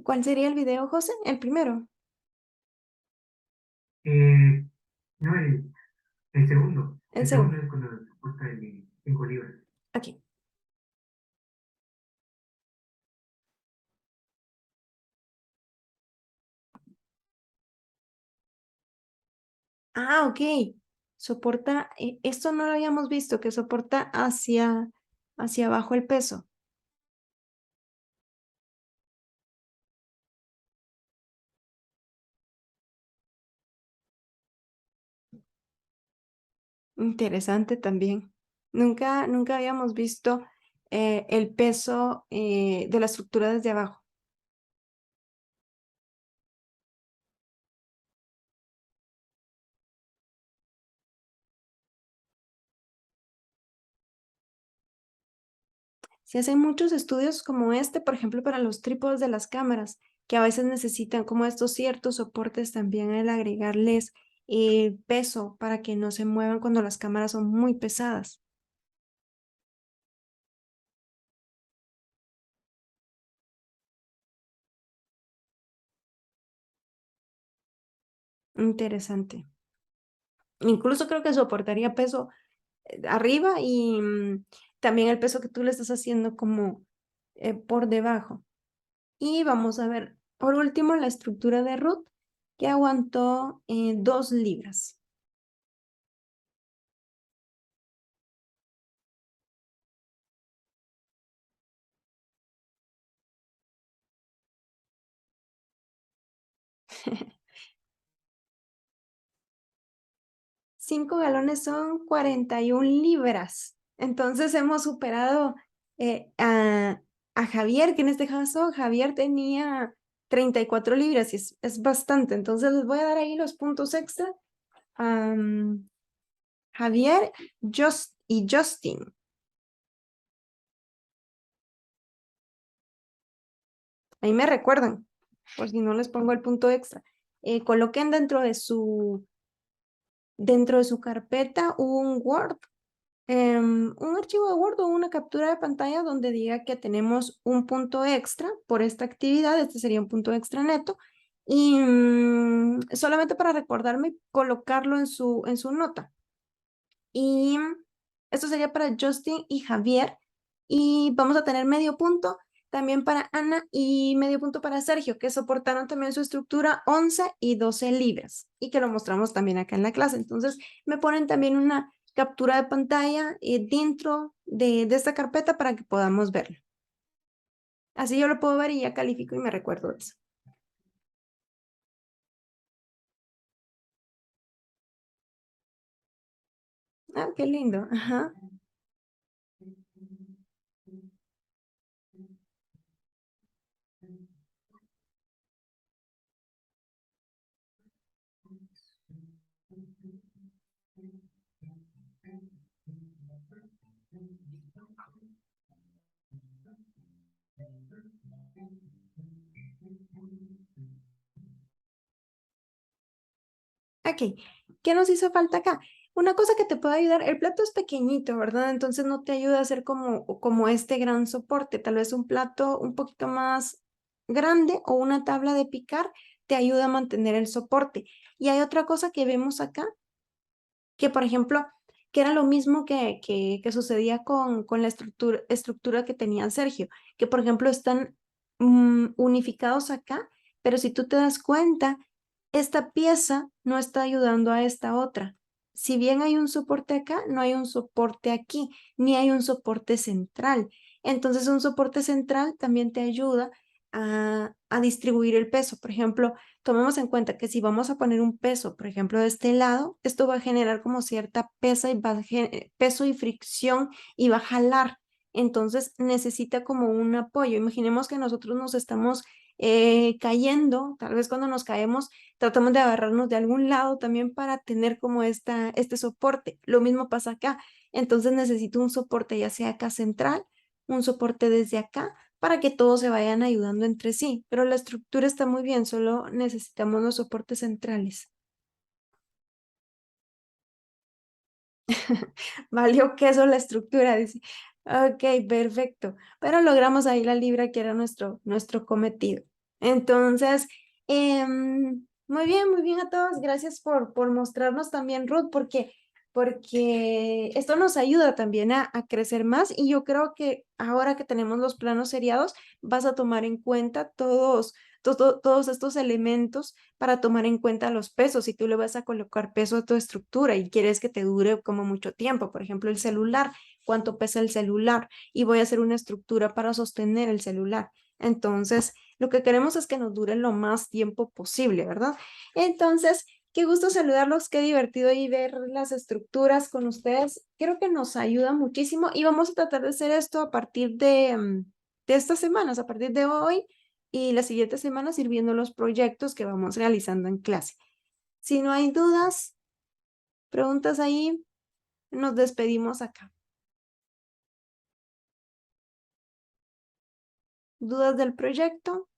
¿Cuál sería el video, José? El primero. Eh, no, el segundo. El El segundo segundo. es cuando soporta el de 5 libras. Aquí. Ah, ok. Soporta, esto no lo habíamos visto, que soporta hacia abajo el peso. Interesante también. Nunca habíamos visto el peso de la estructura desde abajo. Se hacen muchos estudios como este, por ejemplo, para los trípodes de las cámaras, que a veces necesitan como estos ciertos soportes también el agregarles peso para que no se muevan cuando las cámaras son muy pesadas. Interesante. Incluso creo que soportaría peso arriba y también el peso que tú le estás haciendo como por debajo. Y vamos a ver, por último, la estructura de Ruth, que aguantó 2 libras. Cinco galones son 41 libras. Entonces hemos superado a Javier, que en este caso Javier tenía 34 libras y es bastante. Entonces les voy a dar ahí los puntos extra. Am, Javier y Justin. Ahí me recuerdan, por si no les pongo el punto extra. Coloquen dentro de su carpeta un Word, un archivo de Word o una captura de pantalla donde diga que tenemos un punto extra por esta actividad. Este sería un punto extra neto. Y solamente para recordarme, colocarlo en su nota. Y esto sería para Justin y Javier. Y vamos a tener medio punto también para Ana y medio punto para Sergio, que soportaron también su estructura 11 y 12 libras y que lo mostramos también acá en la clase. Entonces me ponen también una captura de pantalla dentro de esta carpeta para que podamos verlo. Así yo lo puedo ver y ya califico y me recuerdo de eso. Ah, qué lindo. Ajá. Ok, ¿qué nos hizo falta acá? Una cosa que te puede ayudar, el plato es pequeñito, ¿verdad? Entonces no te ayuda a hacer como este gran soporte. Tal vez un plato un poquito más grande o una tabla de picar te ayuda a mantener el soporte. Y hay otra cosa que vemos acá, que por ejemplo, que era lo mismo que sucedía con la estructura que tenía Sergio, que por ejemplo están unificados acá, pero si tú te das cuenta, esta pieza no está ayudando a esta otra. Si bien hay un soporte acá, no hay un soporte aquí, ni hay un soporte central. Entonces, un soporte central también te ayuda a distribuir el peso. Por ejemplo, tomemos en cuenta que si vamos a poner un peso, por ejemplo, de este lado, esto va a generar como cierta peso y fricción y va a jalar. Entonces, necesita como un apoyo. Imaginemos que nosotros nos estamos cayendo, tal vez cuando nos caemos tratamos de agarrarnos de algún lado también para tener como este soporte. Lo mismo pasa acá. Entonces necesito un soporte ya sea acá central, un soporte desde acá, para que todos se vayan ayudando entre sí. Pero la estructura está muy bien, solo necesitamos los soportes centrales. Valió queso la estructura, dice. Ok, perfecto. Pero logramos ahí la libra que era nuestro cometido. Entonces, muy bien a todos. Gracias por mostrarnos también, Ruth, porque esto nos ayuda también a crecer más. Y yo creo que ahora que tenemos los planos seriados, vas a tomar en cuenta todos estos elementos para tomar en cuenta los pesos. Si tú le vas a colocar peso a tu estructura y quieres que te dure como mucho tiempo, por ejemplo, el celular, cuánto pesa el celular y voy a hacer una estructura para sostener el celular. Entonces, lo que queremos es que nos dure lo más tiempo posible, ¿verdad? Entonces, qué gusto saludarlos, qué divertido y ver las estructuras con ustedes. Creo que nos ayuda muchísimo y vamos a tratar de hacer esto a partir de estas semanas, a partir de hoy y las siguientes semanas ir viendo los proyectos que vamos realizando en clase. Si no hay dudas, preguntas ahí, nos despedimos acá. ¿Dudas del proyecto?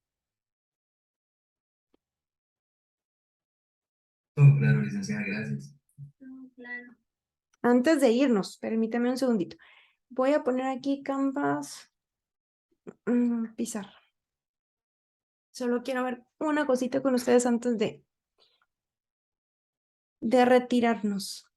Oh, claro, licenciada, gracias. No, claro. Antes de irnos, permítame un segundito. Voy a poner aquí Canvas, pizarra. Solo quiero ver una cosita con ustedes antes de retirarnos.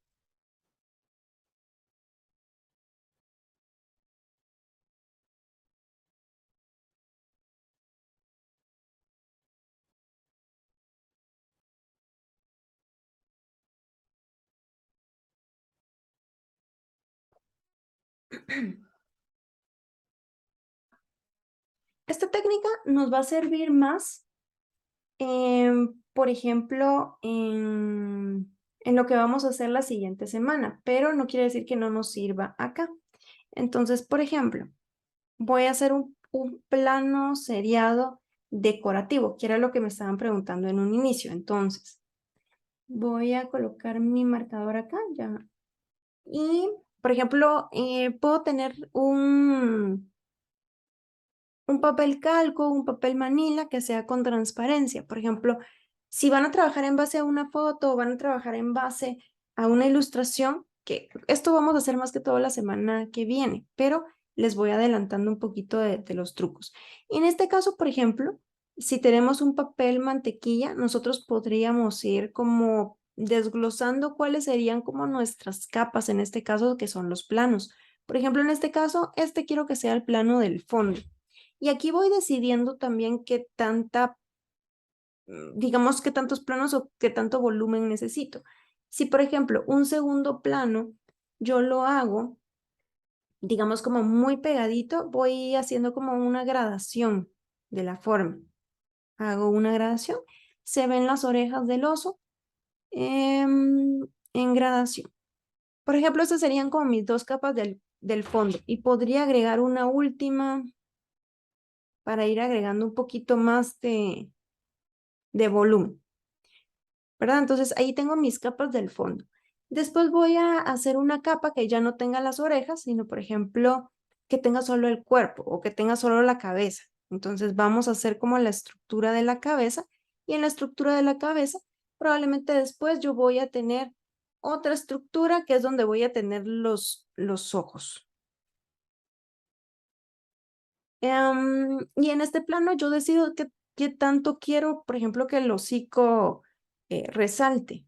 Esta técnica nos va a servir más, por ejemplo, en lo que vamos a hacer la siguiente semana, pero no quiere decir que no nos sirva acá. Entonces, por ejemplo, voy a hacer un plano seriado decorativo, que era lo que me estaban preguntando en un inicio. Entonces, voy a colocar mi marcador acá ya. Y, por ejemplo, puedo tener un papel calco, un papel manila que sea con transparencia. Por ejemplo, si van a trabajar en base a una foto o van a trabajar en base a una ilustración, que esto vamos a hacer más que todo la semana que viene, pero les voy adelantando un poquito de los trucos. En este caso, por ejemplo, si tenemos un papel mantequilla, nosotros podríamos ir como desglosando cuáles serían como nuestras capas, en este caso, que son los planos. Por ejemplo, en este caso, este quiero que sea el plano del fondo. Y aquí voy decidiendo también qué digamos, qué tantos planos o qué tanto volumen necesito. Si, por ejemplo, un segundo plano yo lo hago, digamos, como muy pegadito, voy haciendo como una gradación de la forma. Hago una gradación, se ven las orejas del oso en gradación. Por ejemplo, estas serían como mis dos capas del fondo y podría agregar una última para ir agregando un poquito más de volumen, ¿verdad? Entonces ahí tengo mis capas del fondo. Después voy a hacer una capa que ya no tenga las orejas, sino por ejemplo que tenga solo el cuerpo o que tenga solo la cabeza. Entonces vamos a hacer como la estructura de la cabeza y en la estructura de la cabeza probablemente después yo voy a tener otra estructura que es donde voy a tener los ojos. Y en este plano yo decido qué tanto quiero, por ejemplo, que el hocico resalte.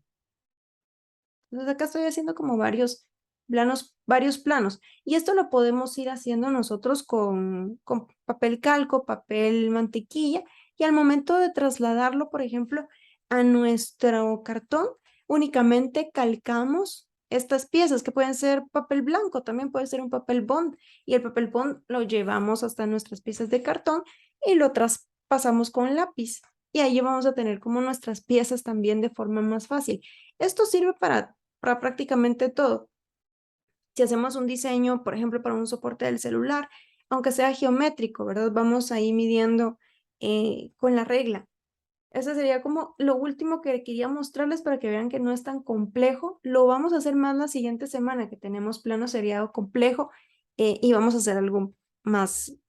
Entonces acá estoy haciendo como varios planos. Y esto lo podemos ir haciendo nosotros con papel calco, papel mantequilla. Y al momento de trasladarlo, por ejemplo, a nuestro cartón, únicamente calcamos estas piezas que pueden ser papel blanco, también puede ser un papel bond. Y el papel bond lo llevamos hasta nuestras piezas de cartón y lo traspasamos con lápiz. Y ahí vamos a tener como nuestras piezas también de forma más fácil. Esto sirve para prácticamente todo. Si hacemos un diseño, por ejemplo, para un soporte del celular, aunque sea geométrico, ¿verdad? Vamos ahí midiendo con la regla. Eso sería como lo último que quería mostrarles para que vean que no es tan complejo. Lo vamos a hacer más la siguiente semana, que tenemos plano seriado complejo y vamos a hacer algo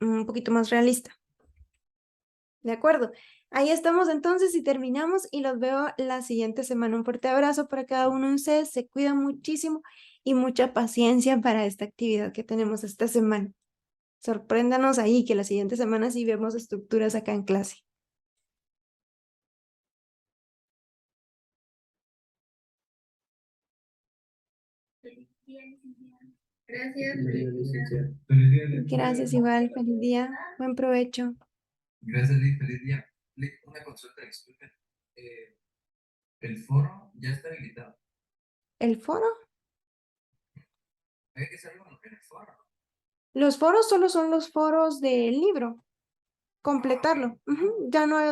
un poquito más realista. De acuerdo. Ahí estamos entonces y terminamos y los veo la siguiente semana. Un fuerte abrazo para cada uno de ustedes. Se cuidan muchísimo y mucha paciencia para esta actividad que tenemos esta semana. Sorpréndanos ahí que la siguiente semana sí vemos estructuras acá en clase. Feliz día, licenciada. Gracias. Licenciado. Feliz día, Liz. Gracias igual. Feliz día. Buen provecho. Gracias, Liz. Feliz día. Liz, una consulta, disculpen. El foro ya está habilitado. ¿El foro? Hay que hacerlo en el foro. Los foros solo son los foros del libro. Completarlo. Ujú, ya no hay